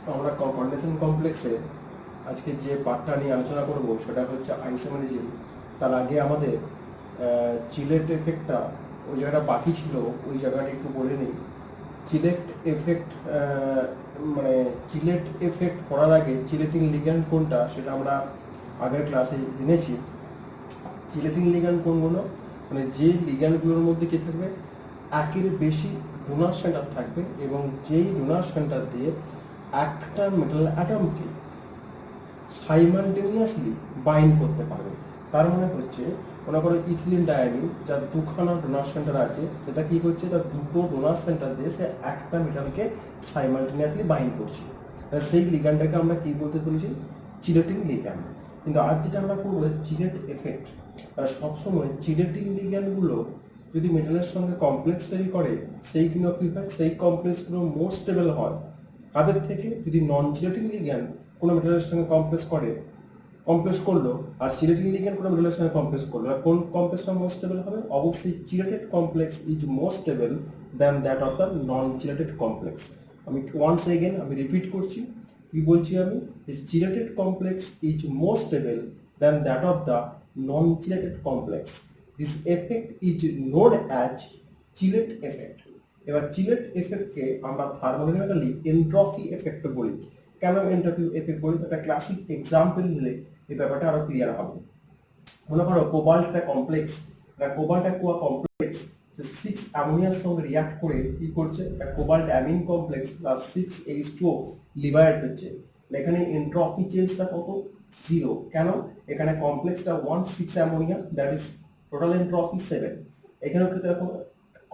আমরা কন্ডেনসেশন কমপ্লেক্সে আজকে যে পার্টটা নিয়ে আলোচনা করব সেটা হচ্ছে আইসোমেরিজম। তার আগে আমাদের চিলেট এফেক্টটা ওই জায়গাটা বাকি ছিল, ওই জায়গাটা একটু বলে নিই। চিলেট এফেক্ট মানে চিলেট এফেক্ট পড়ার আগে চিলেটিং লিগ্যান্ড কোনটা সেটা আমরা আগের ক্লাসে জেনেছি। চিলেটিং লিগ্যান্ড কোনগুলো, মানে যে লিগ্যান্ডগুলোর মধ্যে কী থাকবে, একের বেশি ডোনার সেন্টার থাকবে এবং যেই ডোনার সেন্টার দিয়ে একটা মেটাল অ্যাটমকে সাইমালটেনিয়াসলি বাইন্ড করতে পারবে। তার মানে হচ্ছে মনে করো ইথিলিন ডায়ামিন, যার দুখানা ডোনার সেন্টার আছে, সেটা কি করছে, তার দুটো ডোনার সেন্টার দিয়ে সে একটা মেটালকে সাইমালটেনিয়াসলি বাইন্ড করছে। সেই লিগ্যান্ডটাকে আমরা কি বলতে বলেছি, চিলেটিং লিগ্যান্ড। কিন্তু আজ যেটা আমরা করবো চিলেট এফেক্ট। সবসময় চিলেটিং লিগ্যান্ডগুলো যদি মেটালের সঙ্গে কমপ্লেক্স তৈরি করে, সেইগুলো কী হয়, সেই কমপ্লেক্সগুলো মোর স্টেবল হয় কাদের থেকে, যদি নন চিলেটিং লিগ্যান্ড কোনো মেটালের সঙ্গে কমপ্লেক্স করলো আর চিলেটিং লিগ্যান্ড কোনো মেটালের সঙ্গে কমপ্লেক্স করলো, আর কোন কমপ্লেক্সটা মোর স্টেবল হবে, অবশ্যই chelated complex is more stable than that of the non chelated complex. আমি ওয়ান্স এগেন আমি রিপিট করছি, কি বলছি আমি, chelated complex is more stable than that of the non chelated complex. This effect is known as Sylhet effect. এবার চিলেট এফেক্টকে আমরা থার্মোডাইনামিক্যালি entropy effect বলি। কেন এন্ট্রপি এফেক্ট বলি, একটা ক্লাসিক এক্সাম্পল নিলে এই ব্যাপারটা আরো ক্লিয়ার হবে। মনে করো কোবাল্ট একটা কমপ্লেক্স, কোবাল্ট অ্যাকোয়া কমপ্লেক্স 6 অ্যামোনিয়ার সঙ্গে রিয়াক্ট করে কি করছে, একটা cobalt amine complex plus 6H2O liberate হচ্ছে। এখানে এন্ট্রপি চেঞ্জটা কত, 0। কেন, এখানে কমপ্লেক্সটা 1 6 ammonia, that is total entropy 7। এখানেও ক্ষেত্রে দেখো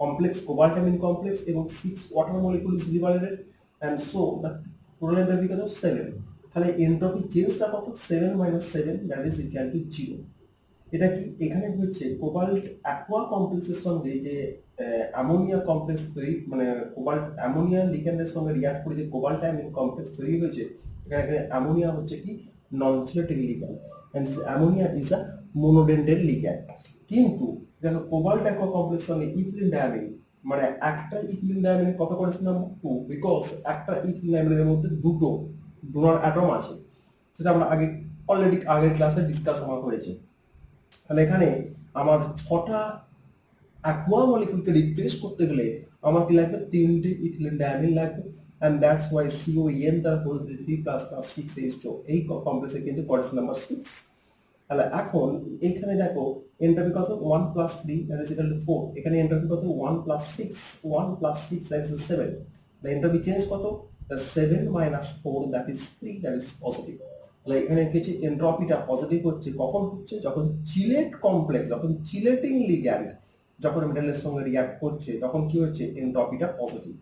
কমপ্লেক্স কোবাল্ট অ্যামিন কমপ্লেক্স এবং 6 water molecule is liberated and so the total entropy কত, 7। তাহলে এন্ট্রপি চেঞ্জটা কত, 7 - 7, দ্যাট ইজ ইকুয়াল টু 0। এটা কি, এখানে হচ্ছে কোবাল্ট অ্যাকোয়া কমপ্লেক্সের সঙ্গে যে অ্যামোনিয়া কমপ্লেক্স তৈরি, মানে কোবাল্ট অ্যামোনিয়া লিগ্যান্ডের সঙ্গে রিয়াক্ট করে যে কোবাল্ট অ্যামিন কমপ্লেক্স তৈরি হয়েছে, এখানে অ্যামোনিয়া হচ্ছে কি non chelating ligand and ammonia is a monodentate ligand. কিন্তু দেখো কোবাল্ট অ্যাকোয়া কমপ্লেক্সের সঙ্গে ইথিলিন ডায়ামিন, মানে একটা ইথিলিন ডায়ামিন কত করেছিলাম 2, বিকজ একটা ইথিলিন ডায়ামিনের মধ্যে দুটো ডোনার অ্যাটম আছে, সেটা আমরা অলরেডি আগের ক্লাসে ডিসকাস হওয়া হয়েছে। তাহলে এখানে আমার 6টা অ্যাকোয়া মলিকুলকে রিপ্লেস করতে গেলে আমার কি লাগবে, 3টে ইথিলিন ডায়ামিন লাগবে, and that's why CON তার হোল 3 প্লাস 6H2, এই কমপ্লেক্সে কিন্তু কোয়াড্রেন্ট নাম্বার 6। তাহলে এখন এইখানে দেখো এন্ট্রপি কত, 1 + 3 দ্যাট ইজ ইকুয়াল টু 4। এখানে এন্ট্রপি কত, 1 + 6, 1 + 6 দ্যাট ইজ 7। তাহলে এন্ট্রপি চেঞ্জ কত, 7 - 4 that is 3, that is positive. তাহলে এখানে কিছু এন্ট্রপিটা পজিটিভ হচ্ছে কখন হচ্ছে, যখন চিলেট কমপ্লেক্স, যখন চিলেটিং লিগ্যান্ড যখন মেটালের সঙ্গে রিয়াক্ট করছে তখন কি হচ্ছে, এন্ট্রপিটা পজিটিভ।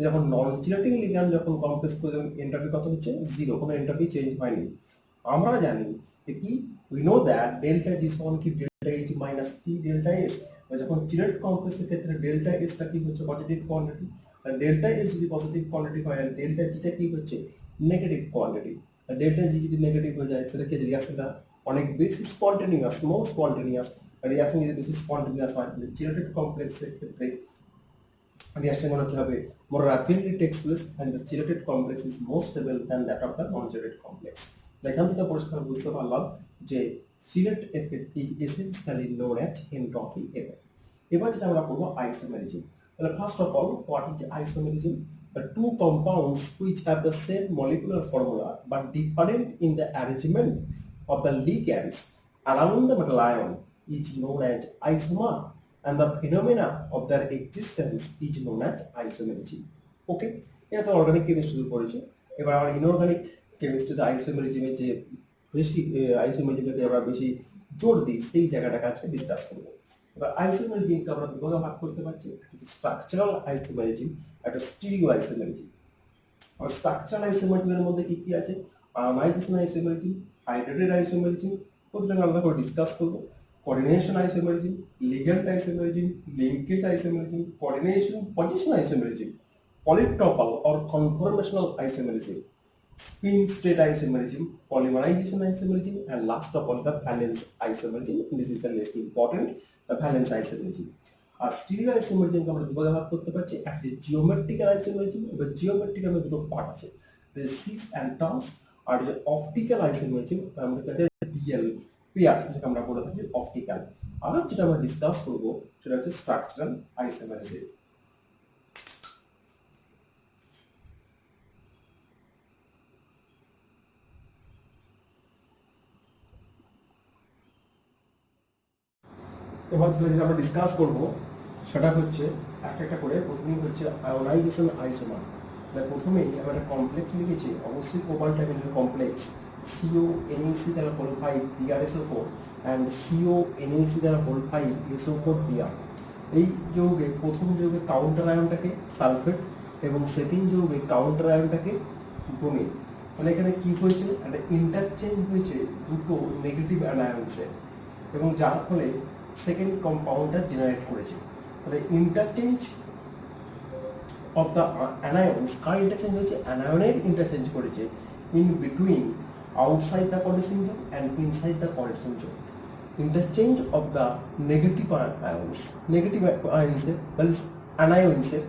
যখন নন চিলেটিং লিগ্যান্ড যখন কমপ্লেক্স করে এন্ট্রপি কত হচ্ছে, 0, কোনো এন্ট্রপি চেঞ্জ হয়নি। আমরা জানি যে কি, উই নো দ্যাট ডেল্টা জি সমান কি ডেল্টা এইচ মাইনাস টি ডেল্টা এস। যখন চিলেট কমপ্লেক্সের ক্ষেত্রে ডেল্টা এসটা কি হচ্ছে, পজিটিভ কোয়ান্টিটি। আর ডেল্টা এস যদি পজিটিভ কোয়ান্টিটি হয়, আর ডেল্টা জিটা কি হচ্ছে, নেগেটিভ কোয়ান্টিটি। আর ডেল্টা জি যদি নেগেটিভ হয়ে যায়, সেটা ক্ষেত্রে রিয়াকশনটা অনেক বেশি স্পন্টেনিয়াস, মোর স্পন্টেনিয়াস। রিয়াকশন যদি বেশি স্পন্টেনিয়াস হয়, চিলেটেড কমপ্লেক্সের ক্ষেত্রে রিয়াকশনগুলো কি হবে, more rapidly takes place and the chelated complex is more stable than that of the non-chelated complex. এখান থেকে পরিষ্কার বুঝতে পারলাম যে Sylhet effect is essentially known as entropy effect. এবার যেটা আমরা করবো আইসোমেরিজম। তাহলে first of all, what is isomerism? The two compounds which have the same molecular formula but different in the arrangement of the ligands around the metal ion is known as isomer, and the phenomena of their existence is known as isomerism. ওকে, এটা তো organic chemistry পড়েছে। এবার আমরা inorganic কেমিস্ট্রিতে আইসোমেরিজমের যে বেশি আইসোমেরিজমকে আমরা বেশি জোর দিই, সেই জায়গাটাকে আজকে ডিসকাস করবো। এবার আইসোমেরিজমকে আমরা দুভাগে ভাগ করতে পারছি, স্ট্রাকচারাল আইসোমেরিজম, একটা স্টিরিও আইসোমেরিজম। আর স্ট্রাকচারাল আইসোমেরিজমের মধ্যে কি কি আছে, আয়োনাইজেশন আইসোমেরিজম, হাইড্রেটেড আইসোমেরিজম, প্রতিটা আলাদা করে ডিসকাস করবো। Coordination isomerism, ligand isomerism, linkage isomerism, coordination position isomerism, polytopal or conformational isomerism, spin state isomerism, polymerization isomerism, and last of all the valence isomerism. This is the less important, the valence isomerism. আর stereo আইসোমেরিজমকে আমরা দুভাগে ভাগ করতে পারছি, একটা geometrical isomerism. এবার geometrical দুটো পার্ট আছে, সিস অ্যান্ড টার্মস, আর যে অপটিক্যাল আইসোমারিজম আমাদের কাছে ডিএল পেয়ার, যেটা আমরা বলে থাকি অপটিক্যাল। আর যেটা আমরা ডিসকাস করবো সেটা হচ্ছে স্ট্রাকচারাল আইসোমারিজম। এবার যেটা আমরা ডিসকাস করবো সেটা হচ্ছে একটা একটা করে। প্রথমেই হচ্ছে আয়োনাইজেশন আইসোমার। প্রথমেই আমরা একটা কমপ্লেক্স লিখেছি, অবশ্যই কোবাল্ট টাইপের কমপ্লেক্স, সিও এনএসি দ্বারা whole 5 PrSO4 and CO NAC দ্বারা হোল 5 SO4 Pr। এই যৌগে প্রথম যৌগে কাউন্টার আয়নটাকে সালফেট এবং সেকেন্ড যৌগে কাউন্টার আয়নটাকে ব্রোমিন। মানে এখানে কি হয়েছে, একটা ইন্টারচেঞ্জ হয়েছে দুটো নেগেটিভ অ্যানায়ন্সের, এবং যার ফলে সেকেন্ড কম্পাউন্ডটা জেনারেট করেছে। মানে ইন্টারচেঞ্জ অফ দ্য অ্যানায়ন্স, কার ইন্টারচেঞ্জ হয়েছে, অ্যানায়নের ইন্টারচেঞ্জ করেছে in between outside the condensing zone and inside the condensing zone. Interchange of the negative ions, negative আয়ন্সের তাহলে অ্যানায়ন্সের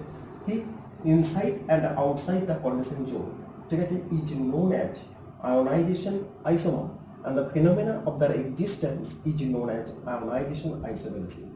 কি inside and outside the condensing zone, ঠিক আছে, is known as ionization isomer and the phenomena of their existence is known as ionization isomerism।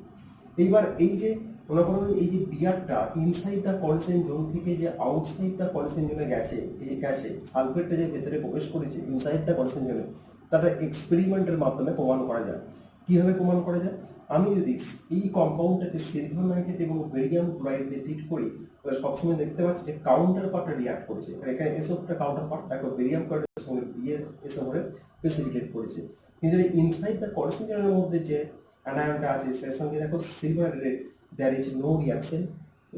এইবার এই যে মনে করো এই যে বিয়ারটা ইনসাইড দ্য কন্ডেন্সিং জোন থেকে যে আউটসাইড দ্য কন্ডেন্সিং জোনে গেছে, এই গেছে সালফেটটা যে ভেতরে প্রবেশ করেছে ইনসাইড দ্য কন্ডেন্সিং জোনে, তাটা এক্সপেরিমেন্টের মাধ্যমে প্রমাণ করা যায়। কীভাবে প্রমাণ করা যায়, আমি যদি এই কম্পাউন্ডটাকে সিলভার নাইট্রেট এবং বেরিয়াম ক্লোরাইড দিয়ে ট্রিট করি, তাহলে সবসময় দেখতে পাচ্ছি যে কাউন্টার পার্টটা রিয়াক্ট করেছে। এখানে এসোটা কাউন্টার পার্ট, দেখো বেরিয়াম ক্লোরাইডের সঙ্গে বিয়ে এসো করে প্রেসিপিটেট করেছে। কিন্তু ইনসাইড দ্য কন্ডেন্সিং জোনের মধ্যে যে অ্যানায়নটা আছে সের সঙ্গে দেখো silver there is no reaction,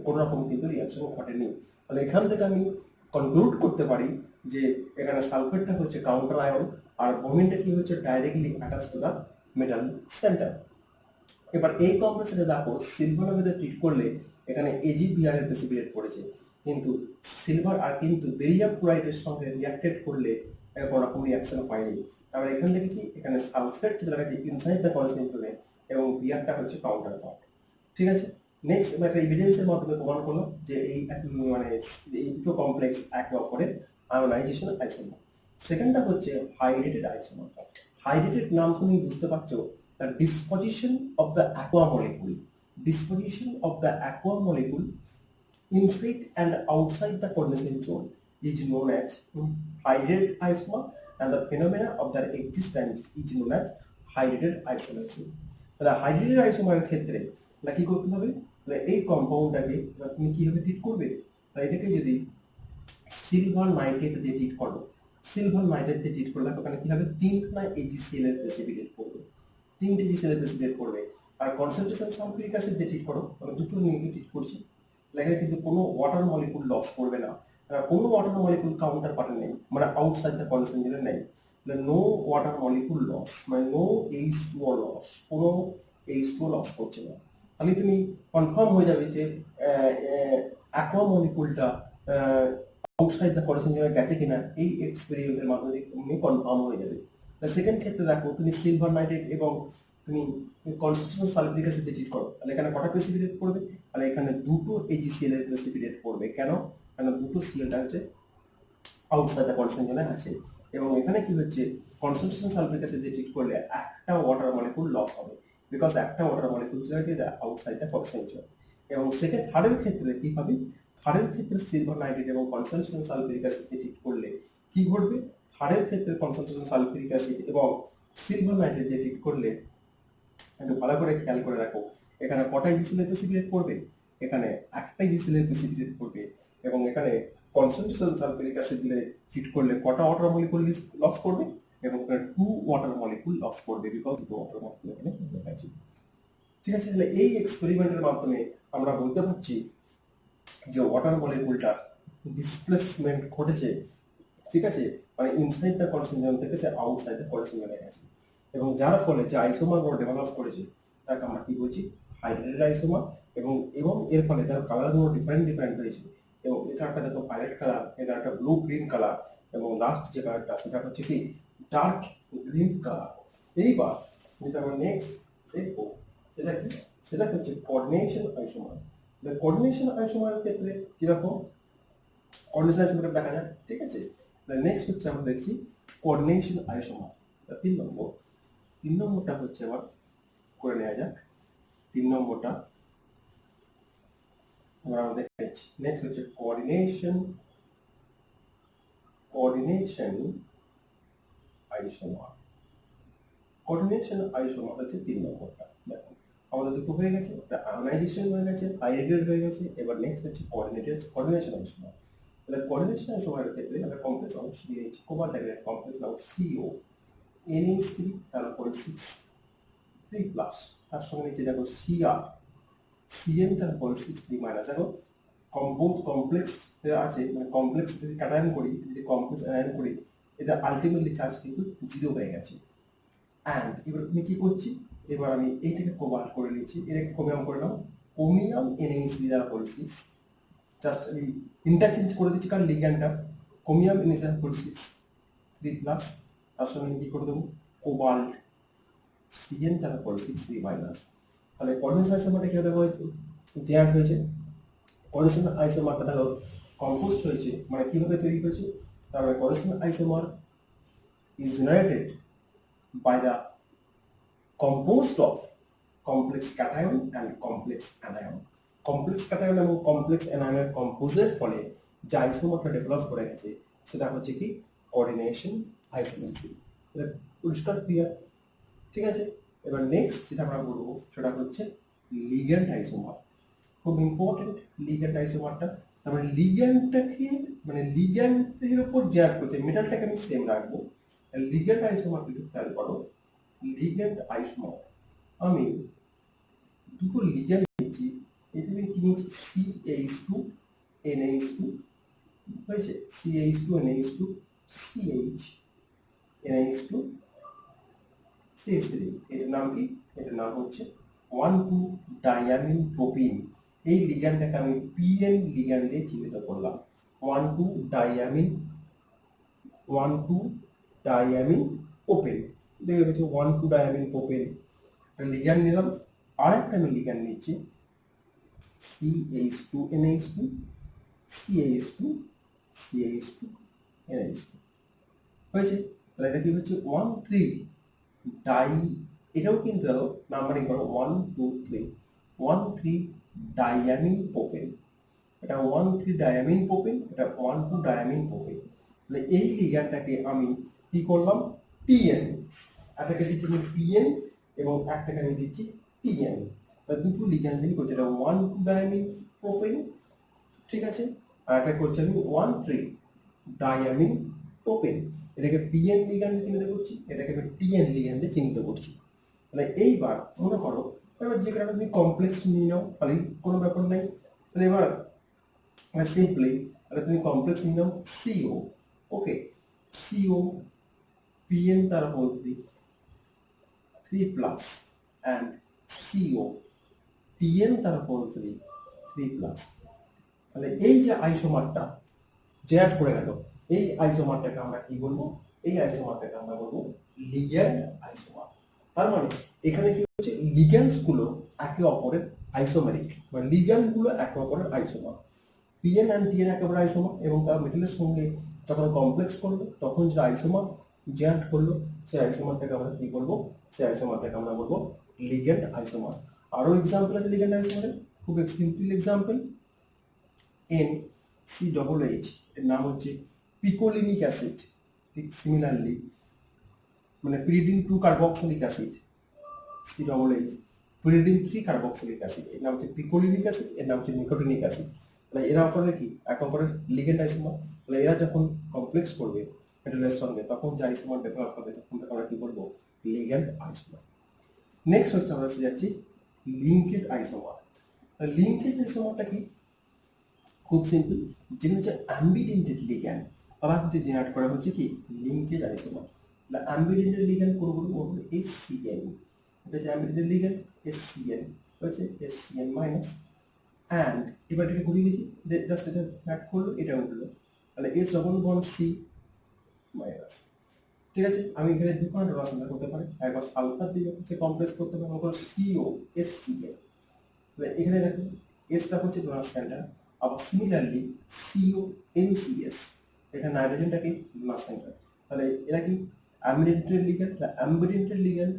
কোনো রকম কিন্তু রিয়াকশন ঘটেনি। তাহলে এখান থেকে আমি কনক্লুড করতে পারি যে এখানে সালফেটটা হচ্ছে কাউন্টার আয়ন আর ব্রোমিনটা কি হচ্ছে directly attach to the metal centre. এবার এই কমপ্লেক্সে দেখো সিলভার মধ্যে ট্রিট করলে এখানে এজিবিআর এর প্রেসিপিটেট করেছে, কিন্তু সিলভার আর কিন্তু বেরিয়াম ক্লোরাইডের সঙ্গে রিয়াক্টেড করলে কোনো রকম রিয়াকশন হয়নি। তারপরে এখান থেকে কি এখানে সালফেট যেটা আছে ইনসাইড দ্য কনসেন্ট্রেশনে এবং বিআরটা হচ্ছে কাউন্টার পার্ট, ঠিক আছে। নেক্সট একটা এভিডেন্সের মাধ্যমে প্রমাণ করলো যে এই মানে এই দুটো কমপ্লেক্স একে অপরের আয়োনাইজেশন আইসোমার। সেকেন্ডটা হচ্ছে হাইড্রেটেড আইসোমার। হাইড্রেটেড নাম শুনে বুঝতে পারছো the disposition of the aqua molecule, disposition of the aqua molecule inside and outside the condensation zone is known as hydrated isomer and the phenomena of their existence is known as hydrated isomerism। তাহলে hydrated আইসোমারের ক্ষেত্রে না কি করতে হবে, এই কম্পাউন্ডটাকে তুমি কিভাবে treat করবে, এটাকে যদি সিলভার নাইট্রেট দিয়ে ট্রিট করো, সিলভার নাইট্রেট দিয়ে ট্রিট করলে ওখানে কি হবে, 3খানা AgCl এর প্রেসিপিটেট করবে, 3টে AgCl এর প্রেসিপিটেট করবে। আর কনসেন্ট্রেশন সালফিউরিক অ্যাসিড দিয়ে ট্রিট করো, মানে দুটো নিয়ে ট্রিট করছি, এখানে কিন্তু কোনো ওয়াটার মলিকুল লস করবে না, কোনো ওয়াটার মলিকুল কাউন্টার পার্টে নেই, মানে আউটসাইড দ্য কনসেন্ট্রেশনে নেই, নো ওয়াটার মলিকুল লস, মানে নো H2O লস, কোনো H2O লস করছে না। তাহলে তুমি কনফার্ম হয়ে যাবে যে অ্যাকোয়া মলিকুলটা আউটসাইড দ্য কনসেন্ট্রেশনে গেছে কিনা, এই এক্সপেরিমেন্টের মাধ্যমে তুমি কনফার্ম হয়ে যাবে। সেকেন্ড ক্ষেত্রে দেখো তুমি সিলভার নাইট্রেট এবং তুমি কনসেন্ট্রেশন সালফিউরিক অ্যাসিড দিয়ে ট্রিট করো, তাহলে এখানে কটা প্রেসিপিটেট পড়বে, তাহলে এখানে দুটো AgCl এর প্রেসিপিটেট পড়বে। কেন, কারণ দুটো সিএলটা হচ্ছে আউটসাইড দ্য কনসেন্ট্রেশনে আছে, এবং এখানে কি হচ্ছে কনসেন্ট্রেশন সালফিউরিক অ্যাসিড দিয়ে ট্রিট করলে একটা ওয়াটার মলিকুল লস হবে, বিকজ একটা ওয়াটার মলিকুল চলে গেছে আউটসাইড দ্য কনসেন্ট্রেশন। এবং সেকেন্ড থার্ডের ক্ষেত্রে কি হবে, থার্ডের ক্ষেত্রে সিলভার নাইট্রেট এবং কনসেন্ট্রেশন সালফিউরিক অ্যাসিড দিয়ে ট্রিট করলে কি ঘটবে, থার্ডের ক্ষেত্রে কনসেন্ট্রেশন সালফিউরিক অ্যাসিড এবং সিলভার নাইট্রেট দিয়ে ট্রিট করলে একটু ভালো করে খেয়াল করে রাখো, এখানে কটা AgCl এর প্রেসিপিটেট করবে, এখানে একটা AgCl এর প্রেসিপিটেট করবে, এবং এখানে কনসেন্ট্রেশন সালফিউরিক অ্যাসিড দিয়ে ট্রিট করলে কটা ওয়াটার মলিকুল লস করবে, এবং এখানে 2 ওয়াটার মলিকুল লস করবে, বিকজ 2 ওয়াটার মলিকুল এখানে আছে, ঠিক আছে। তাহলে এই এক্সপেরিমেন্টের মাধ্যমে আমরা বলতে পারছি যে ওয়াটার মলিকুলটার ডিসপ্লেসমেন্ট ঘটেছে, ঠিক আছে, মানে ইনসাইড দ্য কনসেন্ট্রেশন থেকে সে আউটসাইড দ্য কনসেন্ট্রেশনে গেছে, এবং যার ফলে যে আইসোমারগুলো ডেভেলপ করেছে তাকে আমরা কি বলছি, হাইড্রেটেড আইসোমার। এবং এবং এর ফলে তার কালারগুলো ডিফারেন্ট ডিফারেন্ট হয়েছে, এবং এটা একটা দেখো ভায়োলেট কালার, এটা একটা ব্লু গ্রিন কালার, এবং লাস্ট যে কালারটা সেটা হচ্ছে কি ডার্ক গ্রিন কালার। এইবার যেটা আমরা নেক্সট দেখবো সেটা কি, সেটা হচ্ছে কোঅর্ডিনেশন আইসোমার। কোঅর্ডিনেশন আইসোমারের ক্ষেত্রে কিরকম কোঅর্ডিনেশন আইসোমার দেখা যায়, ঠিক আছে। নেক্সট হচ্ছে আমরা দেখছি কোঅর্ডিনেশন আইসোমার। 3 নম্বরটা হচ্ছে আবার করে নেওয়া যাক। 3 নম্বরটা আমরা দেখে নিচ্ছি। নেক্সট হচ্ছে কোঅর্ডিনেশন আইসোমার। কোঅর্ডিনেশন আইসোমার হচ্ছে 3 নম্বরটা। দেখো আমাদের দুটো হয়ে গেছে, একটা আয়োনাইজেশন হয়ে গেছে, হাইড্রেট হয়ে গেছে। এবার নেক্সট হচ্ছে কোঅর্ডিনেশন আইসোমার। তাহলে কোঅর্ডিনেশন আইসোমারের ক্ষেত্রে আমরা কমপ্লেক্স অংশ দিয়ে নিচ্ছি। কোবাল্ট টাইপের কমপ্লেক্স নাম CO NH3, তারপরে 6 3+, তার সঙ্গে নিচে দেখো CR CN, তারপরে 6 3-। দেখো বোথ কমপ্লেক্স আছে, মানে কমপ্লেক্স যদি কাটায়ন করি, যদি কমপ্লেক্স অ্যানায়ন করি, এটা আলটিমেটলি চার্জ কিন্তু 0 হয়ে গেছে। অ্যান্ড এবার আমি কি করছি, এবার আমি এইটাকে কোবাল্ট করে নিচ্ছি, এটাকে ক্রোমিয়াম করে নাও। ক্রোমিয়াম NH3 দ্বারা বলছি, জাস্ট আমি ইন্টারচেঞ্জ করে দিচ্ছি, কারণ লিগ্যান্ডটা ক্রোমিয়াম NH3 দ্বারা বলছি 3+, তার সঙ্গে আমি কি করে দেবো কোবাল্ট CN, তারপর 6 3-। তাহলে কোঅর্ডিনেশন আইসোমারটা কিভাবে হয়েছে, জেআর হয়েছে। কোঅর্ডিনেশন আইসোমারটা দেখো কম্পোস্ট হয়েছে, মানে কিভাবে তৈরি হয়েছে, তারপরে coordination isomer is generated by the composed of complex cation and complex anion. Complex cation এবং কমপ্লেক্স অ্যানায়নের কম্পোজের ফলে যে আইসোমারটা ডেভেলপ করে গেছে সেটা হচ্ছে কি কোঅর্ডিনেশন আইসোমার। এটা পরিষ্কার ক্লিয়ার, ঠিক আছে। এবার নেক্সট যেটা আমরা বলবো সেটা হচ্ছে লিগ্যান্ড আইসোমার। খুব ইম্পর্টেন্ট লিগ্যান্ড আইসোমারটা। তারপরে লিগ্যান্ডটাকে মানে লিগ্যান্ডের উপর যে অ্যাড করছে, মেটালটাকে আমি সেম রাখবো। লিগ্যান্ড আইসোমার একটু খেয়াল করো। লিগ্যান্ড আইসোমার আমি দুটো লিগ্যান্ড নিচ্ছি, এখানে কি নিচ্ছি CH2 NH2 হয়েছে, CH2 NH2 CH NH2 CH3। এটার নাম কি, এটার নাম হচ্ছে 1,2-ডাইয়ামিন প্রোপিন। এই লিগ্যান্ডটাকে আমি PN লিগ্যান্ড দিয়ে চিহ্নিত করলাম। 1,2-ডাইয়ামিন প্রোপেন, দেখে গেছে 1,2-ডাইয়ামিন প্রোপেন লিগ্যান্ড নিলাম। আরেকটা আমি লিগ্যান্ড নিচ্ছি CH2 NH2 CH2 CH2 NH2 হয়েছে। তাহলে এটা কি হচ্ছে 1,3-ডাই, এটাও কিন্তু দেখো নাম্বারিং করো 1 2 3 1,3-ডাইয়ামিন প্রোপেন। এটা 1,3-ডাইয়ামিন প্রোপেন, এটা 1,2-ডাইয়ামিন প্রোপেন। তাহলে এই লিগ্যান্ডটাকে আমি কি করলাম TN, একটাকে দিচ্ছি আমি PN এবং একটাকে আমি দিচ্ছি TN। তাহলে দুটো লিগ্যান্ড দিয়ে করছি, এটা 1,2-ডাইয়ামিন প্রোপেন, ঠিক আছে। আর একটা করছি আমি 1,3-ডাইয়ামিন প্রোপেন। এটাকে PN লিগ্যান্ড দিয়ে চিহ্নিত করছি, এটাকে আমি TN লিগ্যান্ড দিয়ে চিহ্নিত করছি। তাহলে এইবার মনে করো এবার যে কারণে তুমি কমপ্লেক্স নিয়ে নাও, তাহলে কোনো ব্যাপার নাই। তাহলে এবার সিম্পলি তাহলে তুমি কমপ্লেক্স নিয়ে নাও CO, ওকে CO PN তার হোল 3+ and CO TN তার হোল 3+। তাহলে এই যে আইসোমারটা যে অ্যাড করে গেল, এই আইসোমারটাকে আমরা কি বলবো, এই আইসোমারটাকে আমরা বলবো লিগ্যান্ড আইসোমার। তার মানে এখানে কি হচ্ছে লিগ্যান্ডস গুলো একে অপরের আইসোমেরিক, মানে লিগ্যান্ড গুলো একে অপরের আইসোমার। PN and TN একেবারে আইসোমার, এবং তার মেটালের সঙ্গে যখন কমপ্লেক্স করবে তখন যে আইসোমার যে অ্যাড করলো সেই আইসোমারটাকে আমরা কি বলবো, সেই আইসোমারটাকে আমরা বলবো লিগ্যান্ড আইসোমার। আরো এক্সাম্পল আছে লিগ্যান্ড আইসোমারের, খুব সিম্পল এক্সাম্পল NCHH, এর নাম হচ্ছে পিকোলিনিক অ্যাসিড। ঠিক সিমিলারলি মানে pyridine 2 carboxylic acid CHH, pyridine 3 carboxylic acid, এর নাম হচ্ছে পিকোলিনিক অ্যাসিড, এর নাম হচ্ছে নিকোটিনিক অ্যাসিড। তাহলে এরা অপরের কি এক অপরের লিগ্যান্ড আইসোমার। তাহলে এরা যখন কমপ্লেক্স করবে মেটালের সঙ্গে তখন যে আইসোমার ডেভেলপ হবে তখন আমরা কি বলবো লিগ্যান্ড আইসোমার। নেক্সট হচ্ছে আমরা যাচ্ছি লিঙ্কেজ আইসোমার। লিঙ্কেজ আইসোমারটা কি, খুব সিম্পল, যেগুলো হচ্ছে অ্যাম্বিডেন্টেড লিগ্যান্ড তারা হচ্ছে জেনারেট করা হচ্ছে কি লিঙ্কেজ আইসোমার। তাহলে অ্যাম্বিডেন্টেড লিগ্যান্ড কোনগুলো বলবো SCN, এটা হচ্ছে অ্যাম্বিডেন্টেড লিগ্যান্ড SCN হচ্ছে SCN মাইনাস। অ্যান্ড এবার এটাকে ঘুরিয়ে লিখি, জাস্ট এটা ব্যাক করলো, এটা উঠলো, তাহলে S⋅C মাইনাস। ঠিক আছে, আমি এখানে দুখানা ডোনাশন করতে পারি, একবার সালফার দিয়ে হচ্ছে কমপ্লেক্স করতে পারি, আমার CO SCN। এখানে দেখো এসটা হচ্ছে ডোনার স্ট্যান্ডার্ড, আবার সিমিলারলি CO NCS, এখানে নাইট্রোজেনটা কি মাস সেন্টার, তাহলে এরা কি অ্যাম্বিডেন্টের লিগ্যান্ড, অ্যাম্বিডেন্টের লিগ্যান্ড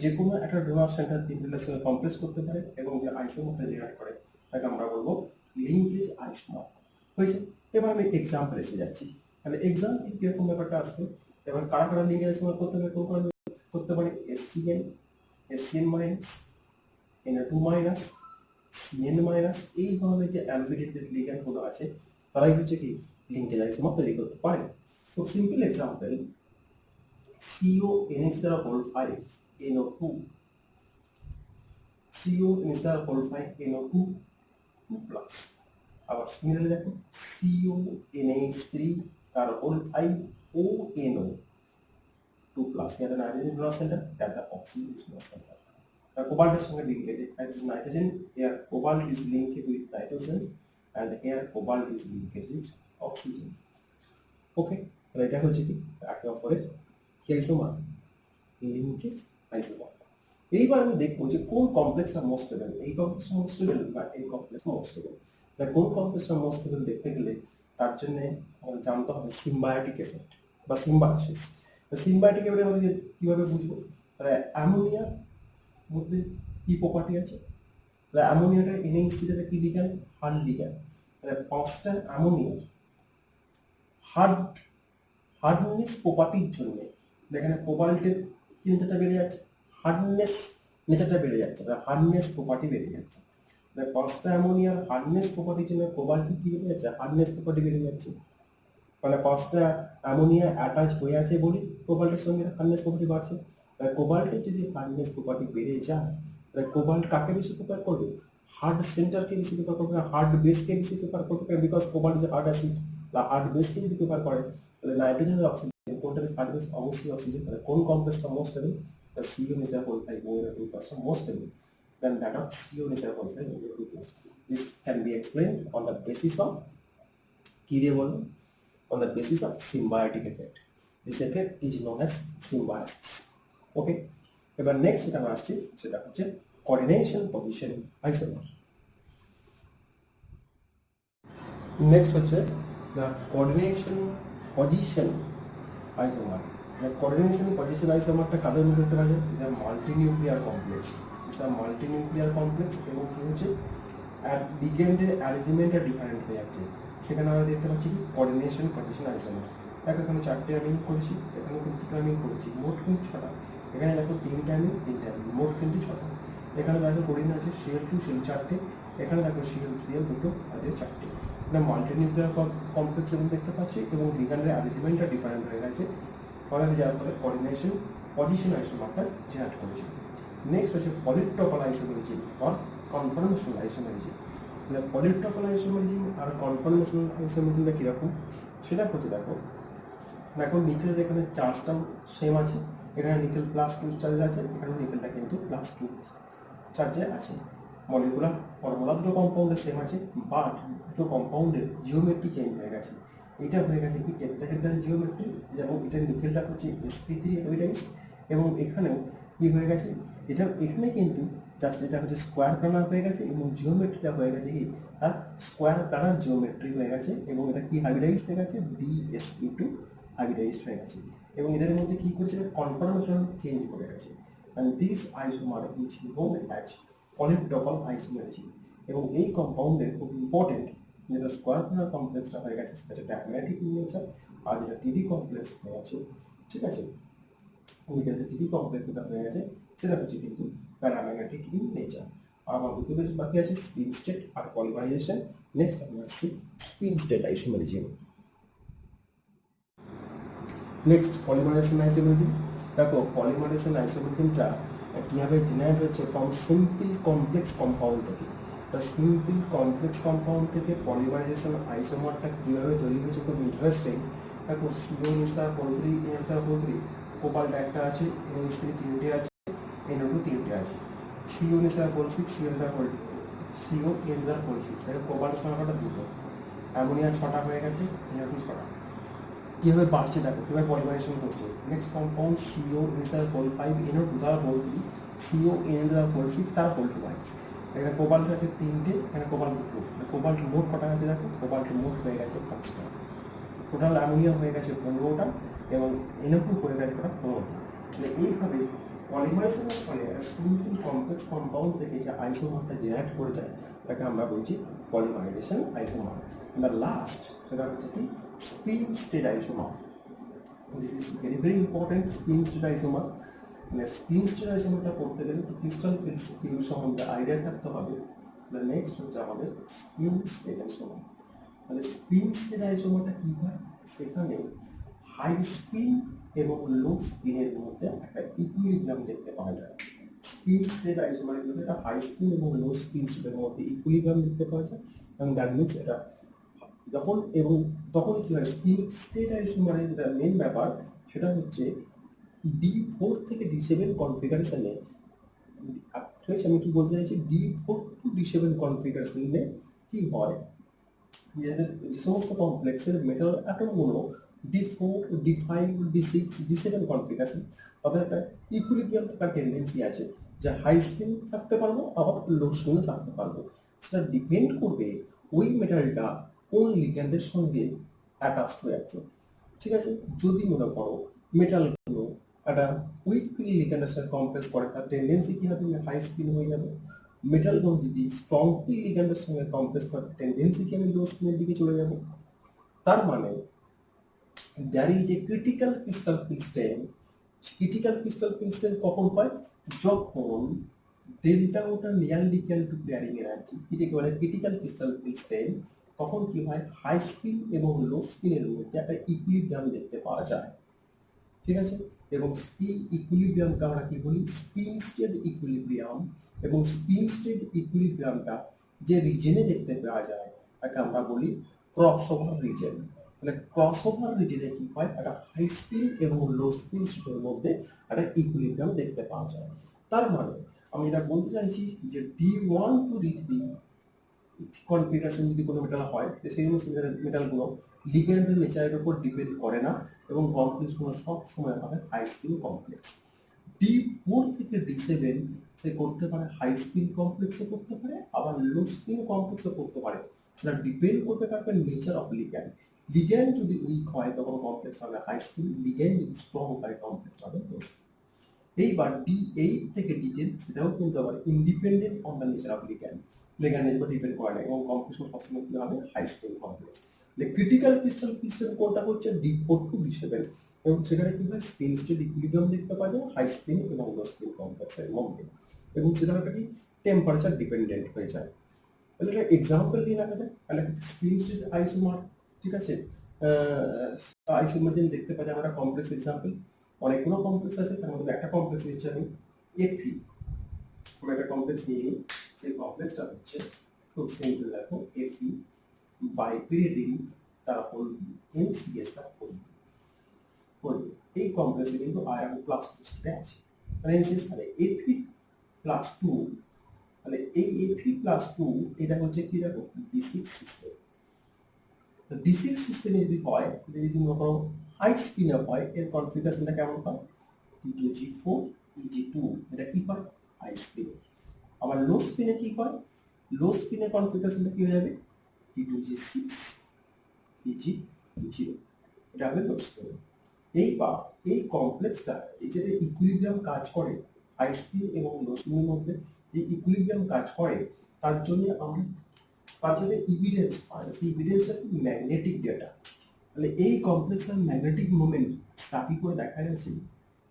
যে কোনো একটা ডোনার সেন্টার তিনটের সঙ্গে কমপ্লেক্স করতে পারে এবং যে আইসোমারটা জেনারেট করে তাকে আমরা বলবো লিঙ্কেজ আইসোমার। হয়েছে। এবার আমি এক্সাম্পল এসে যাচ্ছি, তাহলে এক্সাম্পল কিরকম ব্যাপারটা আসবে, এবার কারা কারা লিঙ্কেজ আইসোমার করতে হবে, কোন কোন করতে পারে, এসসিএন, এসসিএন মাইনাস, এন2 মাইনাস, সিএন মাইনাস, এই ধরনের যে অ্যাম্বিডেন্টেড লিগ্যান্ডগুলো আছে তারাই হচ্ছে কি লিঙ্কেজ আইসোমার তৈরি করতে পারে। So simple example, CONH দ্বারা হোল 5 NO2, CONH দ্বারা হোল 5 NO2 প্লাস, আবার সিমিলারলি দেখো CONH3 তার whole 5 ONO 2 plus, here the nitrogen is not center, that the oxygen is not center. The cobalt is stronger linked, as is nitrogen, here cobalt is linked with nitrogen and here cobalt is linked with oxygen. ওকে, তাহলে এটা হচ্ছে কি একে অপরের কি isomer, linkage isomer. এইবার আমি দেখবো যে কোন কমপ্লেক্সটা মোস্ট স্টেবল, এই কমপ্লেক্সটা মোস্ট স্টেবল বা এই কমপ্লেক্সটা মোস্ট স্টেবল। তাই কোন কমপ্লেক্সটা মোস্ট স্টেবল দেখতে গেলে তার জন্য আমাদের জানতে হবে সিম্বায়োটিক এফেক্ট বা সিম্বায়োসিস। সিম্বায়োটিক এফেক্টের মধ্যে কিভাবে বুঝবো, তাহলে অ্যামোনিয়ার মধ্যে কি প্রপার্টি আছে, তাহলে অ্যামোনিয়াটা NH3 কি লিগ্যান্ড, হার্ড লিগ্যান্ড, তাহলে 5টা অ্যামোনিয়ার হার্ডনেস প্রপার্টির জন্য এখানে কোবাল্টের কি নেচারটা বেড়ে যাচ্ছে, হার্ডনেস নেচারটা বেড়ে যাচ্ছে, হার্ডনেস প্রপার্টি বেড়ে যাচ্ছে। 5টা অ্যামোনিয়ার হার্ডনেস প্রপার্টির জন্য কোবাল্টের কি বেড়ে যাচ্ছে, হার্ডনেস প্রপার্টি বেড়ে যাচ্ছে। মানে 5টা অ্যামোনিয়া অ্যাটাচ হয়ে আছে বলে কোবাল্টের সঙ্গে হার্ডনেস প্রপার্টি বাড়ছে। কোবাল্টের যদি হার্ডনেস প্রপার্টি বেড়ে যায় তাহলে কোবাল্ট কাকে বেশি প্রেফার করবে, হার্ড সেন্টারকে বেশি প্রেফার করবে, হার্ড বেসকে বেশি প্রেফার করবে, because cobalt is hard acid বা হার্ড বেসকে যদি প্রেফার করে তাহলে নাইট্রোজেন আর অক্সিজেন কোনটা বেশি, হার্ড বেস অবশ্যই অক্সিজেন। তাহলে কোন কমপ্লেক্সটা most stable, the CO nature whole 5 ONO2 most stable than that of CO nature whole 5 ONO2. This can be explained on the basis of কি দিয়ে বলবো, on the basis of symbiotic effect. This effect is known as symbiosis. ওকে, এবার next যেটা আমরা আসছি সেটা হচ্ছে coordination position isomer. Next হচ্ছে the coordination position isomer. The coordination position isomerটা কাদের মধ্যে দেখতে পাওয়া যায়, এটা মাল্টিনিউক্লিয়ার কমপ্লেক্স, এটা মাল্টিনিউক্লিয়ার কমপ্লেক্স এবং কি হচ্ছে লিগ্যান্ডের অ্যারেঞ্জমেন্টটা ডিফারেন্ট হয়ে যাচ্ছে। সেখানে আমরা দেখতে পাচ্ছি কি কোঅর্ডিনেশন পজিশন আইসোমার। দেখো এখানে 4টে আমি করেছি, এখানে কিন্তু 2টো আমি করেছি, মোট কিন্তু 6টা। এখানে দেখো 3টে আমি 3টে আমি, মোট কিন্তু 6টা। এখানে দেখো কোডিন আছে Cl2 Cl 4টে, এখানে দেখো Cl 2 আর 4টে। এটা মাল্টিনিউক্লিয়ার কমপ্লেক্স এবং দেখতে পাচ্ছি এবং লিগ্যান্ডের অ্যারেঞ্জমেন্টটা ডিফারেন্ট হয়ে গেছে, ফলে যার ফলে কোঅর্ডিনেশন পজিশন আইসোমারটা জেনারেট করেছে। নেক্সট হচ্ছে পলিটোপাল আইসোমেরিজম অর কনফর্মেশনাল আইসোমেরিজম। পলিটোপাল আইসোমেরিজম আর কনফর্মেশনাল আইসোমেরিজমটা কীরকম সেটা হচ্ছে দেখো নিকেলের এখানে চার্জটা সেম আছে, এখানে নিকেল +2 চার্জ আছে, এখানে নিকেলটা কিন্তু +2 চার্জে আছে। মলিকুলার ফর্মুলা দুটো কম্পাউন্ডের সেম আছে, বাট দুটো কম্পাউন্ডের জিওমেট্রি চেঞ্জ হয়ে গেছে। এটা হয়ে গেছে কি টেট্রাহেড্রাল জিওমেট্রি, যেমন এটা নিকেলটা হচ্ছে sp3 অ্যাটোমিটাইজ এবং এখানেও কি হয়ে গেছে, এটা এখানে কিন্তু জাস্ট এটা হচ্ছে স্কোয়ার প্ল্যানার হয়ে গেছে এবং জিওমেট্রিটা হয়ে গেছে কি আর স্কোয়ার প্ল্যানার জিওমেট্রি হয়ে গেছে এবং এটা কি হাইব্রিডাইজড হয়ে গেছে, DsP2 হাইব্রিডাইজড হয়ে গেছে এবং এদের মধ্যে কি করেছে কনফর্মেশন চেঞ্জ করে গেছে। and this isomer is known as polytopal isomerism এবং এই কম্পাউন্ডের খুব ইম্পর্টেন্ট যেটা স্কোয়ার প্ল্যানার কমপ্লেক্সটা হয়ে গেছে সেটা প্যারাম্যাগনেটিক ইন নেচার, আর যেটা টিডি কমপ্লেক্স হয়ে আছে, ঠিক আছে, যেটা টিডি কমপ্লেক্স যেটা হয়ে গেছে সেটা হচ্ছে কিন্তু প্যারাম্যাগনেটিক ইন নেচার। আমার দুটো বেশ বাকি আছে স্পিন স্টেট আর পলিমারাইজেশন। নেক্সট আমরা আসছি spin state isomerism. Next polymerisation isomerism. দেখো পলিমারাইজেশন আইসোমেরিজমটা কীভাবে জেনারেট হচ্ছে ফ্রম সিম্পল কমপ্লেক্স কম্পাউন্ড থেকে। সিম্পল কমপ্লেক্স কম্পাউন্ড থেকে পলিমারাইজেশন আইসোমারটা কীভাবে তৈরি হয়েছে খুব ইন্টারেস্টিং। দেখো CO3 কোবাল্ট একটা আছে, NH3 3টে আছে, NO2 3টে আছে, CO দেখো কোবাল্ট সংখ্যাটা 2টো, অ্যামোনিয়া 6টা হয়ে গেছে, NO2 6টা। কীভাবে বাড়ছে দেখো, কীভাবে পলিমারাইজেশন করছে। নেক্সট কম্পাউন্ড CO5 NO2 তার হোল 3, CO6 তার হোল 2 হয়। এখানে কোবাল্ট আছে 3টে, এখানে কোবাল্ট 2, কোবাল্ট মোট কটা আছে দেখো, কোবাল্ট মোট হয়ে গেছে 5টা। টোটাল অ্যামোনিয়া হয়ে গেছে 15টা এবং NO2 হয়ে গেছে 15টা। তাহলে এইভাবে পলিমারাইজেশনের ফলে সিম্পল কমপ্লেক্স কম্পাউন্ড থেকে যে আইসোমারটা জেনারেট করে যায় তাকে আমরা বলছি পলিমারাইজেশন আইসোমার। এবার লাস্ট সেটা হচ্ছে কি spin state isomer. This is very important. Spin state isomer মানে স্পিন স্টেট আইসোমারটা করতে গেলে তো ক্রিস্টাল থিওরি সম্বন্ধে আইডিয়া থাকতে হবে। নেক্সট হচ্ছে আমাদের স্পিন স্টেট আইসোমার। তাহলে স্পিন স্টেট আইসোমারটা কী হয়, সেখানে হাই স্পিন এবং লো স্পিনের মধ্যে একটা ইকুইলিব্রিয়াম দেখতে পাওয়া যায়। স্পিন স্টেট আইসোমারের মধ্যে একটা হাই স্পিন এবং লো স্পিন স্টেটের মধ্যে ইকুইলিব্রিয়াম দেখতে পাওয়া যায় এবং দ্যাট মিনস এটা তখনই কি হয়, স্পিন স্টেট আইসোমারের যেটা মেন ব্যাপার সেটা হচ্ছে D4 থেকে D7 কনফিগারেশনে। আমি কি বলতে চাইছি, D4 টু D7 কনফিগারেশনে কি হয়, যে সমস্ত কমপ্লেক্সের metal অ্যাটমগুলো D4, D5, D6, D7 configuration, তাদের একটা ইকুইলিব্রিয়াম থাকার টেন্ডেন্সি আছে, যে হাই স্পিন থাকতে পারবো আবার লো স্পিনও থাকতে পারবো। সেটা ডিপেন্ড করবে ওই মেটালটা কোন লিগ্যান্ডের সঙ্গে অ্যাটাচ হয়ে আছে। ঠিক আছে, যদি মনে করো মেটালগুলো একটা উইক পিল লিগ্যান্ডের সাথে কমপ্লেক্স করে, তার টেন্ডেন্সি কি হবে, হাই স্পিন হয়ে যাবে। মেটালগুলো যদি স্ট্রং পিল লিগ্যান্ডের সঙ্গে কমপ্লেক্স করে, টেন্ডেন্সি কি আমি লো স্পিনের দিকে চলে যাব। তার মানে there is a critical crystal field strength. Critical crystal field strength কখন পায়, যখন ডেল্টা ওটা near equal to pairing energy, এটাকে বলে ক্রিটিক্যাল ক্রিস্টাল field strength। তখন কি হয়, হাই স্পিন এবং লো স্পিনের মধ্যে একটা ইকুইলিব্রিয়াম দেখতে পাওয়া যায়। ঠিক আছে, এবং স্পিন ইকুইলিব্রিয়ামটা আমরা কি বলি, স্পিন স্টেট ইকুইলিব্রিয়াম। এবং স্পিন স্টেট ইকুইলিব্রিয়ামটা যে রিজনে দেখতে পাওয়া যায় তাকে আমরা বলি ক্রসওভার রিজন। মানে ক্রসওভার রিজনে কি হয়, একটা হাই স্পিন এবং লো স্পিন স্টেটের মধ্যে একটা ইকুইলিব্রিয়াম দেখতে পাওয়া যায়। তার মানে আমি এটা বলতে চাইছি যে D1 টু D3 কনফিগারেশন যদি কোনো মেটাল হয়, সেই সমস্ত মেটালগুলো লিগ্যান্ডের নেচারের উপর ডিপেন্ড করে না এবং কমপ্লেক্সগুলো সব সময় হবে হাই স্পিন কমপ্লেক্স। D4 থেকে D7 সে করতে পারে হাই স্পিন কমপ্লেক্সও করতে পারে, আবার লো স্পিন কমপ্লেক্সও করতে পারে। সেটা ডিপেন্ড করতে পারবে নেচার অফ লিগ্যান্ড। লিগ্যান্ড যদি উইক হয় তখন কমপ্লেক্স হবে হাই স্পিন, লিগ্যান্ড যদি স্ট্রং হয় কমপ্লেক্স হবে লো স্পিন। এইবার D8 থেকে D10 সেটাও কিন্তু আবার independent on the nature of ligand, লিগ্যান্ডের উপর ডিপেন্ড করে না, এবং কমপ্লেক্স সবসময় কি হবে, high spin complex. Critical crystal system কোনটা হচ্ছে D4 টু D7, এবং সেখানে কি হয়, স্পিন স্টেট ইকুইলিব্রিয়াম দেখতে পাওয়া যায় হাই স্পিন এবং লো স্পিন কমপ্লেক্সের মধ্যে, এবং সেখানে একটা কি টেম্পারেচার ডিপেন্ডেন্ট হয়ে যায়। তাহলে একটা এক্সাম্পল দিয়ে দেখা যায়, তাহলে স্পিন স্টেট আইসোমার। ঠিক আছে, আইসোমার যেন দেখতে পাওয়া যায় আমরা কমপ্লেক্স এক্সাম্পল, অনেকগুলো কমপ্লেক্স আছে, তার মধ্যে একটা কমপ্লেক্স নিচ্ছি আমি Fe। আমরা একটা কমপ্লেক্স নিয়ে নিই, সেই কমপ্লেক্সটা হচ্ছে খুব সিম্পল, দেখো Fe বাই পিরিয়ডিন তারপর NCS তারপর এই কমপ্লেক্সে কিন্তু আয়রন প্লাস 2 স্টেটে আছে। মানে NCS তাহলে Fe প্লাস 2, তাহলে এই Fe প্লাস 2 এটা হচ্ছে কি, দেখো D6 সিস্টেম। D6 সিস্টেমে যদি হয়, যদি মনে করো হাই স্পিন হয়, এর কনফিগারেশনটা কেমন হয়, T2G4 Eg2, এটা কি হয়, হাই স্পিন। আবার লো স্পিনে কি হয়, লো স্পিনে কনফিগারেশনটা কি হয়ে যাবে, T2G6 Eg0, এটা হবে লো স্পিন। এইবার এই কমপ্লেক্সটা, এই যে ইকুইলিব্রিয়াম কাজ করে হাই স্পিন এবং লো স্পিনের মধ্যে, যে ইকুইলিব্রিয়াম কাজ করে, তার জন্য আমরা কাজের ইভিডেন্স পাই, সেই ইভিডেন্সটা কি ম্যাগনেটিক ডেটা। তাহলে এই কমপ্লেক্সের ম্যাগনেটিক মোমেন্ট স্টাডি করে দেখা গেছে,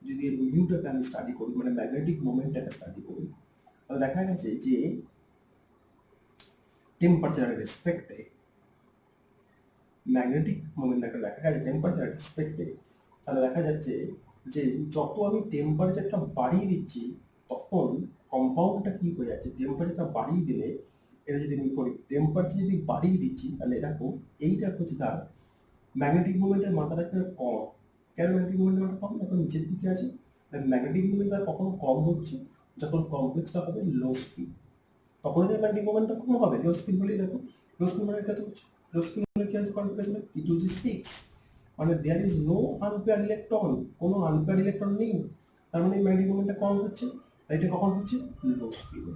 যদি মিউটাকে আমি স্টাডি করি, মানে ম্যাগনেটিক মোমেন্টটাকে স্টাডি করি, তাহলে দেখা গেছে যে টেম্পারেচারের রেসপেক্টে ম্যাগনেটিক মোমেন্টটাকে দেখা গেছে টেম্পারেচারের রেসপেক্টে, তাহলে দেখা যাচ্ছে যে যত আমি টেম্পারেচারটা বাড়িয়ে দিচ্ছি তখন কম্পাউন্ডটা কি হয়ে যাচ্ছে, টেম্পারেচারটা বাড়িয়ে দিলে, এটা যদি আমি করি টেম্পারেচার যদি বাড়িয়ে দিচ্ছি, তাহলে দেখো এইটা হচ্ছে তার ম্যাগনেটিক মুভমেন্টের মাত্রাটা একটু কম। কেন ম্যাগনেটিক মুভমেন্টের মাত্রা কম, এখন নিচের দিকে আছে, ম্যাগনেটিক মুভমেন্ট তার কখনো কম হচ্ছে যখন কমপ্লেক্সটা হবে লো স্পিড, তখন যে ম্যাগনেটিক মুভমেন্টটা কম হবে, লো স্পিড হলেই দেখো লো স্পিড মানে কত হচ্ছে, লো স্পিড হলে কি আছে কনফিগারেশন T2G6, মানে there is no unpaired electron, কোনো আনপেয়ার ইলেকট্রন নেই, তার মানে ম্যাগনেটিক মুভমেন্টটা কম হচ্ছে। আর এটা কখন হচ্ছে, লো স্পিডে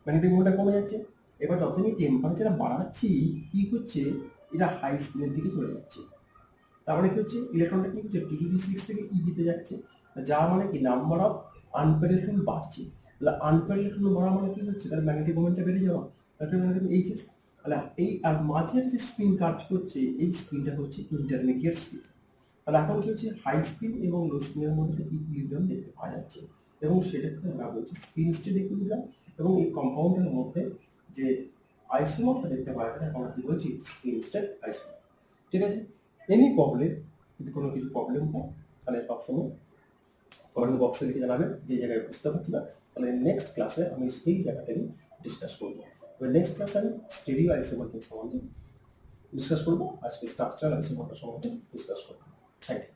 ম্যাগনেটিক মুভমেন্টটা কমে যাচ্ছে। এবার যত আমি টেম্পারেচার বাড়াচ্ছি কি হচ্ছে, এটা হাই স্পিডের দিকে চলে যাচ্ছে। তার মানে কি হচ্ছে ইলেকট্রনটা কি হচ্ছে T6 থেকে E দিতে যাচ্ছে, যা মানে কি নাম্বার অফ আনপেয়ার ইলেকট্রন বাড়ছে। তাহলে আনপেয়ার ইলেকট্রন বাড়া মানে কি হচ্ছে তাহলে ম্যাগনেটিক মোমেন্টটা বেড়ে যাওয়া, এইচএস। তাহলে এই আর মাঝের যে স্পিন কাজ করছে এই স্পিনটা হচ্ছে ইন্টারমিডিয়েট স্পিন। তাহলে এখন কি হচ্ছে হাই স্পিন এবং লো স্পিনের মধ্যে ইকুইলিব্রিয়াম দেখতে পাওয়া যাচ্ছে, এবং সেটাকে আমরা বলছি স্পিন স্টেট ইকুইলিব্রিয়াম। এবং এই কম্পাউন্ডের মধ্যে যে আইসোমারটা দেখতে পাওয়া যায় আমরা কি বলছি স্পিন স্টেট আইসোমার। ঠিক আছে, এনি প্রবলেম, যদি কোনো কিছু প্রবলেম হয় তাহলে সবসময় কমেন্ট বক্সে লিখে জানাবেন যে জায়গায় বুঝতে পারছি না, তাহলে নেক্সট ক্লাসে আমি সেই জায়গা থেকে ডিসকাস করবো। এবার নেক্সট ক্লাসে আমি স্টেরিও আইসোমার সম্বন্ধে ডিসকাস করবো, আজকে স্ট্রাকচার আইসোমারটা সম্বন্ধে ডিসকাস করবো। Thank you.